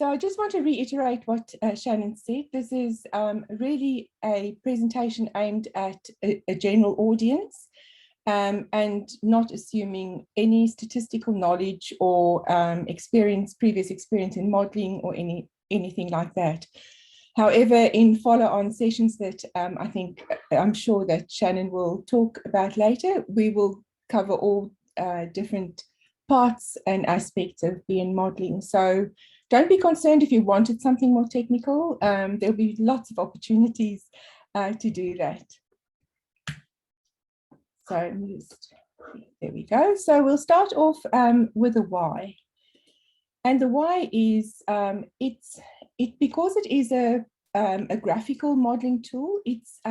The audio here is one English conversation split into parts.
So I just want to reiterate what Shannon said. This is really a presentation aimed at a general audience and not assuming any statistical knowledge or previous experience in modeling or anything like that. However, in follow-on sessions that I'm sure that Shannon will talk about later, we will cover all different parts and aspects of BN modeling. So don't be concerned if you wanted something more technical. There'll be lots of opportunities to do that. So there we go. So we'll start off with a why. And the why is because it is a graphical modeling tool. It's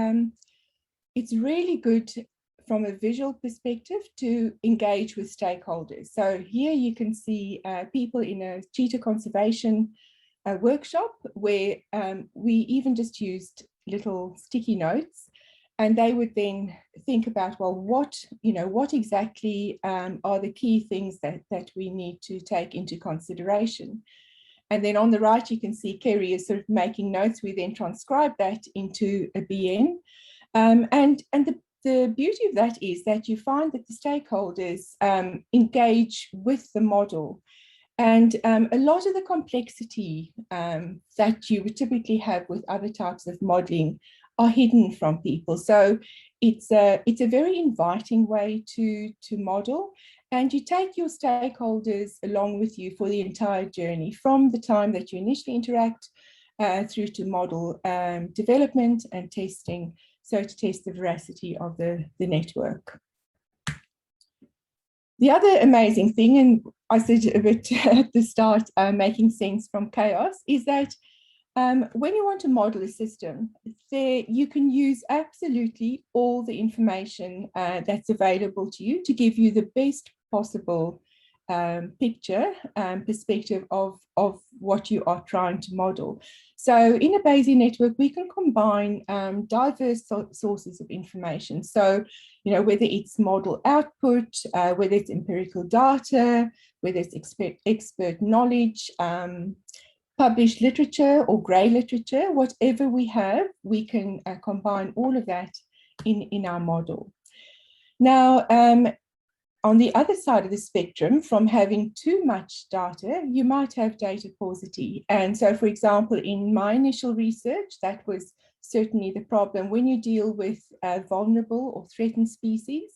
really good from a visual perspective to engage with stakeholders. So here you can see people in a cheetah conservation workshop where we even just used little sticky notes, and they would then think about, well, what exactly are the key things that we need to take into consideration. And then on the right, you can see Kerry is sort of making notes. We then transcribe that into a BN. And the beauty of that is that you find that the stakeholders engage with the model. And a lot of the complexity that you would typically have with other types of modeling are hidden from people. So it's a very inviting way to model. And you take your stakeholders along with you for the entire journey, from the time that you initially interact through to model development and testing, so to test the veracity of the network. The other amazing thing, and I said a bit at the start, making sense from chaos, is that when you want to model a system, you can use absolutely all the information that's available to you to give you the best possible picture and perspective of what you are trying to model. So in a Bayesian network, we can combine diverse sources of information. So, whether it's model output, whether it's empirical data, whether it's expert knowledge, published literature or grey literature, whatever we have, we can combine all of that in our model. Now, on the other side of the spectrum, from having too much data, you might have data paucity. And so, for example, in my initial research, that was certainly the problem. When you deal with vulnerable or threatened species,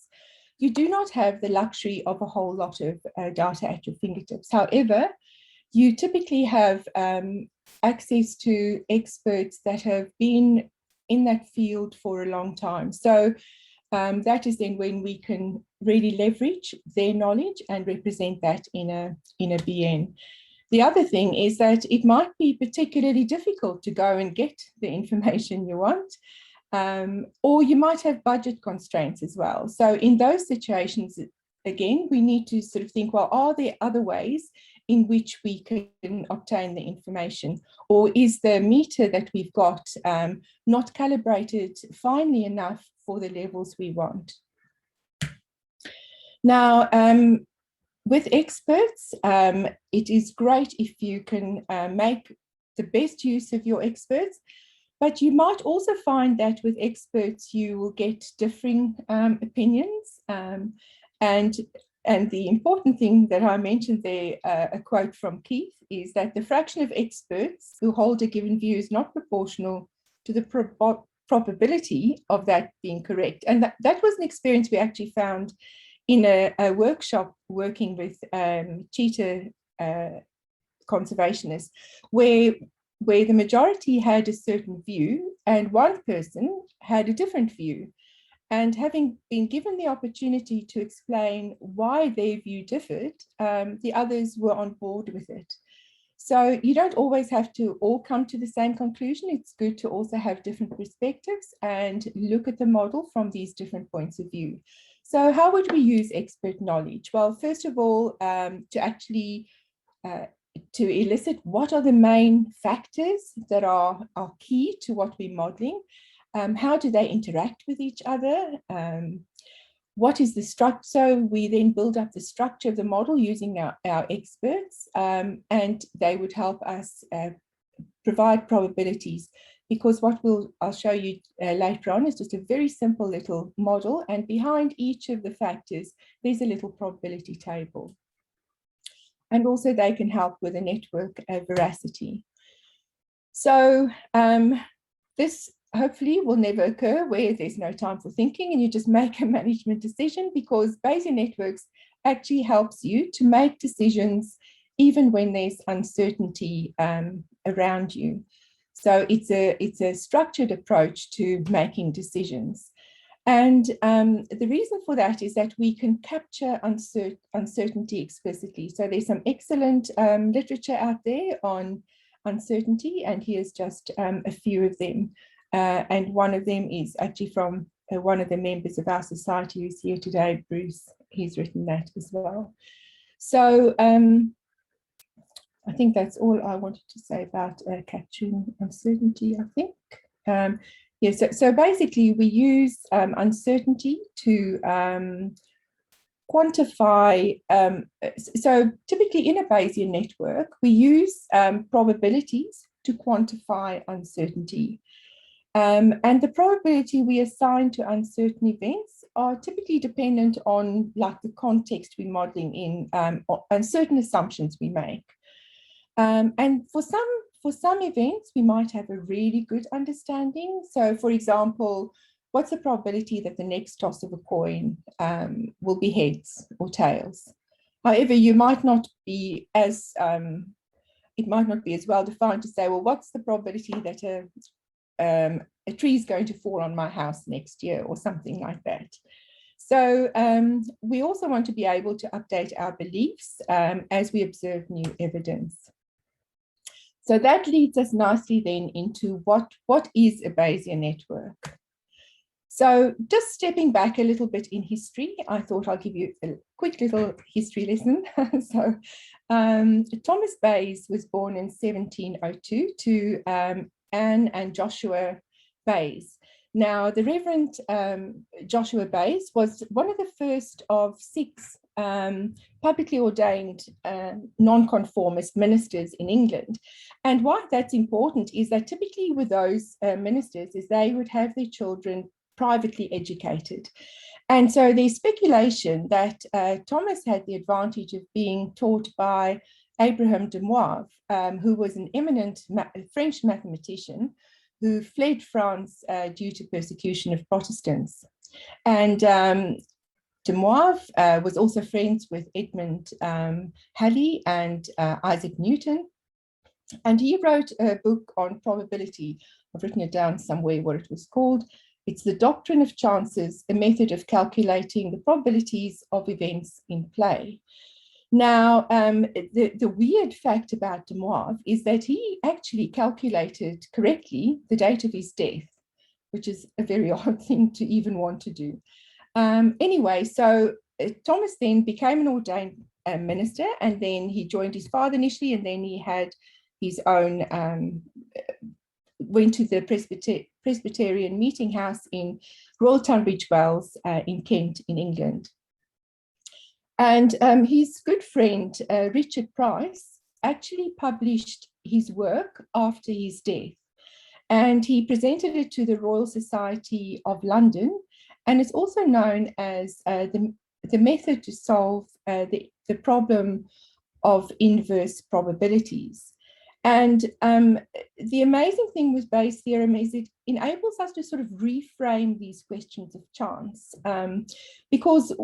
you do not have the luxury of a whole lot of data at your fingertips. However, you typically have access to experts that have been in that field for a long time. So that is then when we can really leverage their knowledge and represent that in a BN. The other thing is that it might be particularly difficult to go and get the information you want, or you might have budget constraints as well. So in those situations, again, we need to sort of think, well, are there other ways in which we can obtain the information? Or is the meter that we've got not calibrated finely enough for the levels we want? Now, with experts, it is great if you can make the best use of your experts, but you might also find that with experts, you will get differing opinions. And the important thing that I mentioned there, a quote from Keith, is that the fraction of experts who hold a given view is not proportional to the probability of that being correct. And that was an experience we actually found in a workshop working with cheetah conservationists, where the majority had a certain view and one person had a different view. And having been given the opportunity to explain why their view differed, the others were on board with it. So you don't always have to all come to the same conclusion. It's good to also have different perspectives and look at the model from these different points of view. So how would we use expert knowledge? Well, first of all, to actually to elicit what are the main factors that are key to what we're modeling. How do they interact with each other? what is the structure? So we then build up the structure of the model using our experts, and they would help us provide probabilities, because what I'll show you later on is just a very simple little model, and behind each of the factors, there's a little probability table. And also they can help with the network veracity. So this hopefully will never occur where there's no time for thinking and you just make a management decision, because Bayesian networks actually helps you to make decisions even when there's uncertainty around you. So it's a structured approach to making decisions. And the reason for that is that we can capture uncertainty explicitly. So there's some excellent literature out there on uncertainty, and here's just a few of them. And one of them is actually from one of the members of our society who's here today, Bruce. He's written that as well. So I think that's all I wanted to say about capturing uncertainty, I think. So basically we use uncertainty to quantify. So typically in a Bayesian network, we use probabilities to quantify uncertainty. And the probability we assign to uncertain events are typically dependent on like the context we're modeling in and certain assumptions we make. And for some events, we might have a really good understanding. So for example, what's the probability that the next toss of a coin will be heads or tails? However, you might not be as, it might not be as well defined to say, well, what's the probability that a tree is going to fall on my house next year or something like that. So we also want to be able to update our beliefs as we observe new evidence. So that leads us nicely then into what is a Bayesian network. So just stepping back a little bit in history, I thought I'll give you a quick little history lesson. So Thomas Bayes was born in 1702 to Anne and Joshua Bayes. Now, the Reverend Joshua Bayes was one of the first of 6 publicly ordained nonconformist ministers in England. And why that's important is that typically with those ministers is they would have their children privately educated. And so there's speculation that Thomas had the advantage of being taught by Abraham de Moivre, who was an eminent French mathematician who fled France due to persecution of Protestants. And de Moivre was also friends with Edmund Halley and Isaac Newton. And he wrote a book on probability. I've written it down somewhere what it was called. It's The Doctrine of Chances, a method of calculating the probabilities of events in play. Now, the weird fact about de Moivre is that he actually calculated correctly the date of his death, which is a very odd thing to even want to do. Anyway, so Thomas then became an ordained minister, and then he joined his father initially, and then he had his own, went to the Presbyterian meeting house in Royal Tunbridge Wells in Kent in England. And his good friend, Richard Price, actually published his work after his death. And he presented it to the Royal Society of London. And it's also known as the method to solve the problem of inverse probabilities. And the amazing thing with Bayes' theorem is it enables us to sort of reframe these questions of chance. Because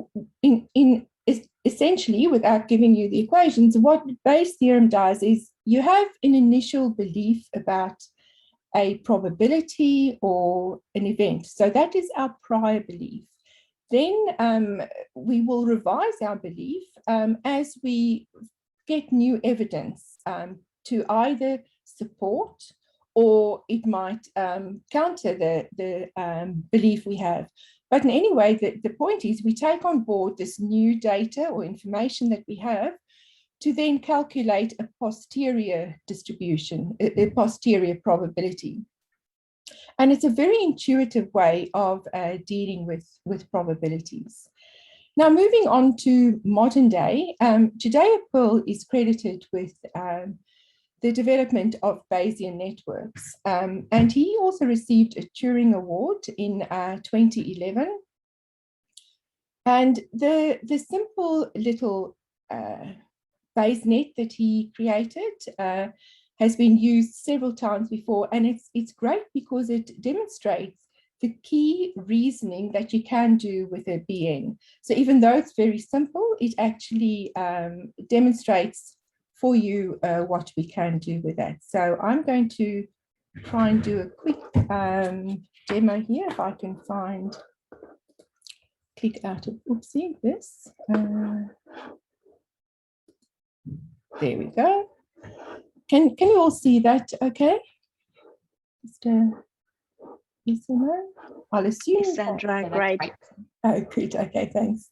essentially, without giving you the equations, what Bayes' theorem does is you have an initial belief about a probability or an event. So that is our prior belief. Then we will revise our belief as we get new evidence to either support or it might counter the belief we have. But in any way, the point is we take on board this new data or information that we have to then calculate a posterior distribution, a posterior probability. And it's a very intuitive way of dealing with probabilities. Now, moving on to modern day, today Pearl is credited with the development of Bayesian networks. And he also received a Turing Award in 2011. And the simple little Bayes net that he created has been used several times before, and it's great because it demonstrates the key reasoning that you can do with a BN. So even though it's very simple, it actually demonstrates for you what we can do with that. So I'm going to try and do a quick demo here, if I can find, click out of, oopsie, this. There we go. Can you all see that okay? Just yes or no? I'll assume. Sandra, great. Oh, good. Okay, thanks.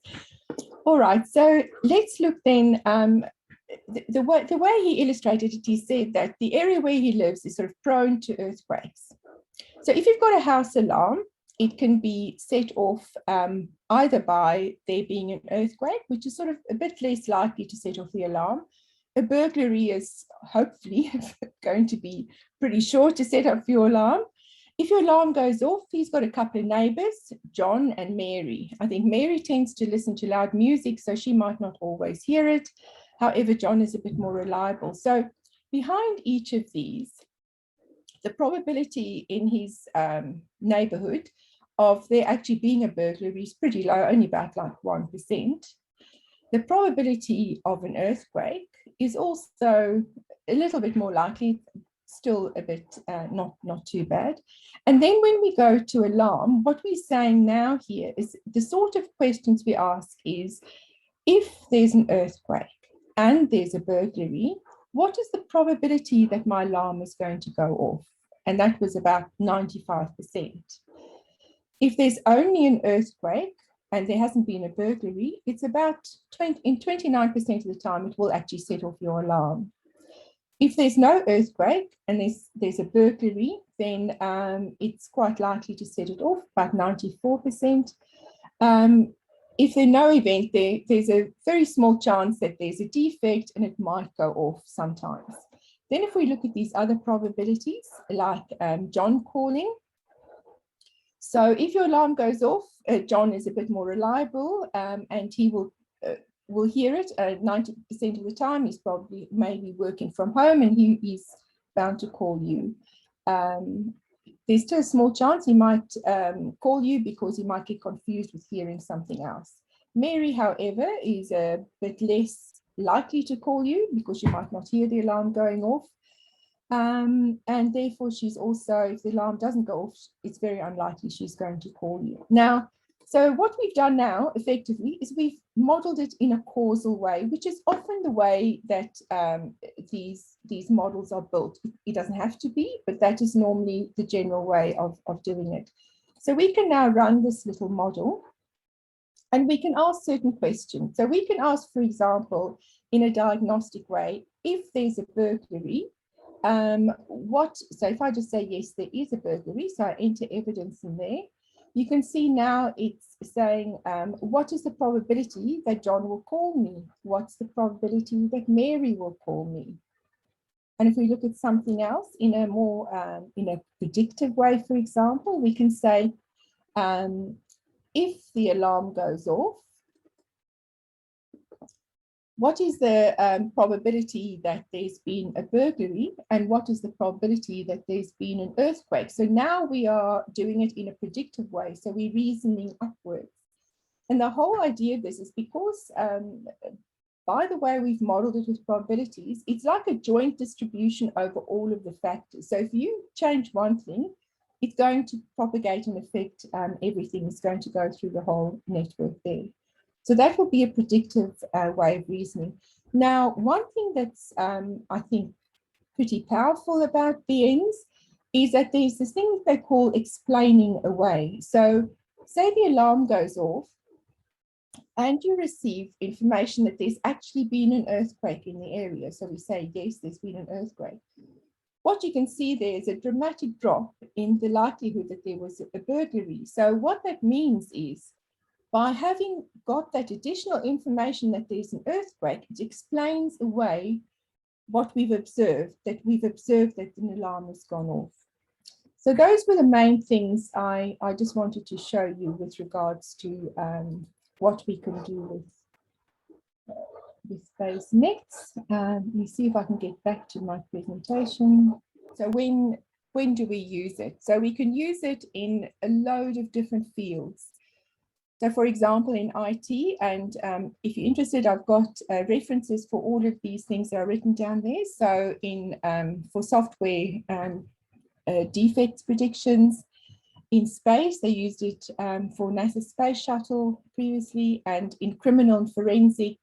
All right, so let's look then. The way he illustrated it, he said that the area where he lives is sort of prone to earthquakes. So if you've got a house alarm, it can be set off either by there being an earthquake, which is sort of a bit less likely to set off the alarm. A burglary is hopefully going to be pretty sure to set off your alarm. If your alarm goes off, he's got a couple of neighbors, John and Mary. I think Mary tends to listen to loud music, so she might not always hear it. However, John is a bit more reliable. So behind each of these, the probability in his neighborhood of there actually being a burglary is pretty low, only about like 1%. The probability of an earthquake is also a little bit more likely, still a bit not too bad. And then when we go to alarm, what we're saying now here is the sort of questions we ask is, if there's an earthquake and there's a burglary, what is the probability that my alarm is going to go off? And that was about 95%. If there's only an earthquake and there hasn't been a burglary, it's about 29% of the time it will actually set off your alarm. If there's no earthquake and there's a burglary, then it's quite likely to set it off, about 94%. If there's no event, there's a very small chance that there's a defect and it might go off sometimes. Then if we look at these other probabilities, like John calling. So if your alarm goes off, John is a bit more reliable and he will hear it 90% of the time. He's probably maybe working from home and he's bound to call you. There's still a small chance he might call you because he might get confused with hearing something else. Mary, however, is a bit less likely to call you because you might not hear the alarm going off. And therefore, she's also, if the alarm doesn't go off, it's very unlikely she's going to call you. Now, so what we've done now, effectively, is we've modeled it in a causal way, which is often the way that these models are built. It doesn't have to be, but that is normally the general way of doing it. So we can now run this little model, and we can ask certain questions. So we can ask, for example, in a diagnostic way, if there's a burglary, so if I just say, yes, there is a burglary, so I enter evidence in there, you can see now it's saying, what is the probability that John will call me? What's the probability that Mary will call me? And if we look at something else in a more, in a predictive way, for example, we can say, if the alarm goes off, what is the probability that there's been a burglary, and what is the probability that there's been an earthquake? So now we are doing it in a predictive way, so we're reasoning upwards. And the whole idea of this is because, by the way we've modeled it with probabilities, it's like a joint distribution over all of the factors. So if you change one thing, it's going to propagate and affect everything. It's going to go through the whole network there. So that will be a predictive way of reasoning. Now, one thing that's, I think, pretty powerful about BNs is that there's this thing that they call explaining away. So say the alarm goes off and you receive information that there's actually been an earthquake in the area. So we say, yes, there's been an earthquake. What you can see there is a dramatic drop in the likelihood that there was a burglary. So what that means is, By having got that additional information that there's an earthquake, it explains away what we've observed, that an alarm has gone off. So those were the main things I just wanted to show you with regards to what we can do with Bayes nets. Let me see if I can get back to my presentation. So when do we use it? So we can use it in a load of different fields. So for example, in IT, and if you're interested, I've got references for all of these things that are written down there. So for software defects predictions, in space, they used it for NASA Space Shuttle previously, and in criminal and forensic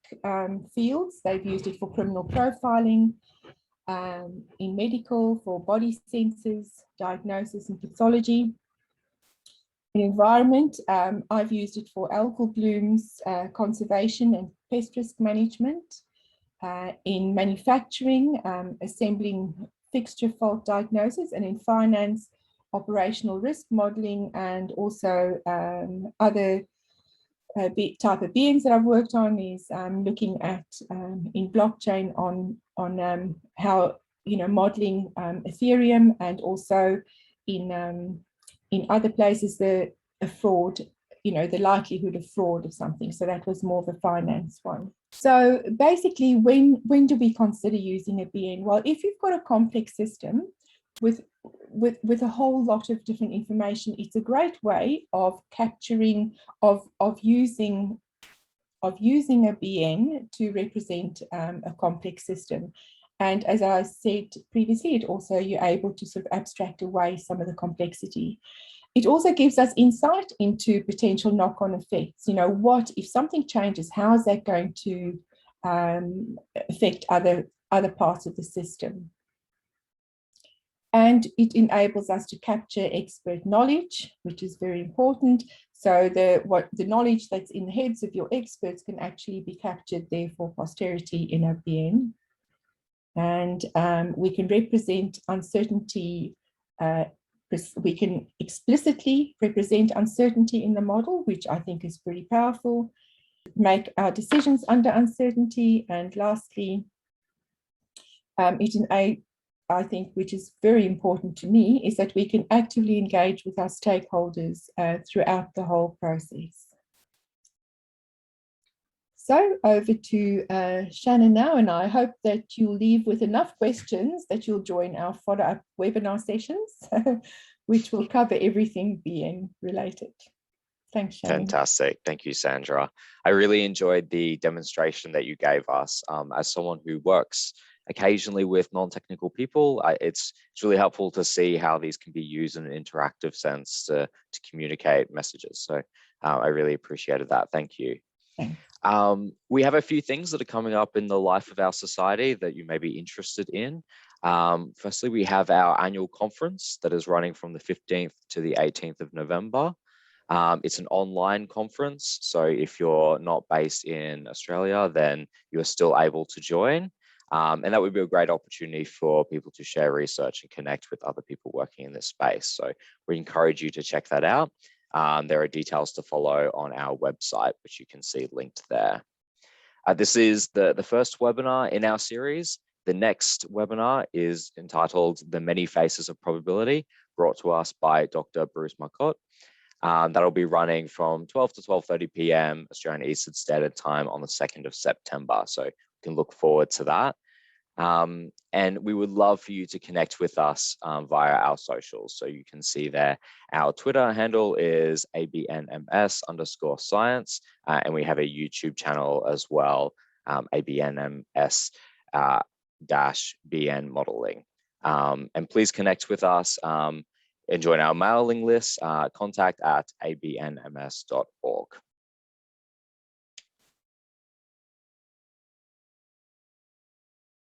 fields, they've used it for criminal profiling, in medical for body sensors, diagnosis and pathology. In environment, I've used it for algal blooms, conservation and pest risk management. In manufacturing, assembling fixture fault diagnosis, and in finance, operational risk modeling, and also other type of BNs that I've worked on is looking at in blockchain on how, modeling Ethereum, and also in other places the fraud, the likelihood of fraud of something. So that was more of a finance one. So basically, when do we consider using a BN? Well, if you've got a complex system with a whole lot of different information, it's a great way of capturing, of using a BN to represent a complex system. And as I said previously, you're able to sort of abstract away some of the complexity. It also gives us insight into potential knock-on effects. What if something changes? How is that going to affect other parts of the system? And it enables us to capture expert knowledge, which is very important. So the knowledge that's in the heads of your experts can actually be captured there for posterity in a BN. And we can represent uncertainty. We can explicitly represent uncertainty in the model, which I think is pretty powerful. Make our decisions under uncertainty. And lastly, I think, which is very important to me, is that we can actively engage with our stakeholders throughout the whole process. So over to Shannon now, and I hope that you'll leave with enough questions that you'll join our follow-up webinar sessions, which will cover everything BN related. Thanks, Shannon. Fantastic. Thank you, Sandra. I really enjoyed the demonstration that you gave us. As someone who works occasionally with non-technical people, it's really helpful to see how these can be used in an interactive sense to communicate messages. So I really appreciated that. Thank you. Thanks. We have a few things that are coming up in the life of our society that you may be interested in. Firstly, we have our annual conference that is running from the 15th to the 18th of November. It's an online conference, so if you're not based in Australia, then you're still able to join. And that would be a great opportunity for people to share research and connect with other people working in this space. So we encourage you to check that out. There are details to follow on our website, which you can see linked there. This is the first webinar in our series. The next webinar is entitled The Many Faces of Probability, brought to us by Dr. Bruce Marcotte. That'll be running from 12 to 12:30 p.m. Australian Eastern Standard Time on the 2nd of September. So you can look forward to that. And we would love for you to connect with us via our socials. So you can see there, our Twitter handle is ABNMS_science, and we have a YouTube channel as well, ABNMS -BN modeling. And please connect with us and join our mailing list, contact@abnms.org.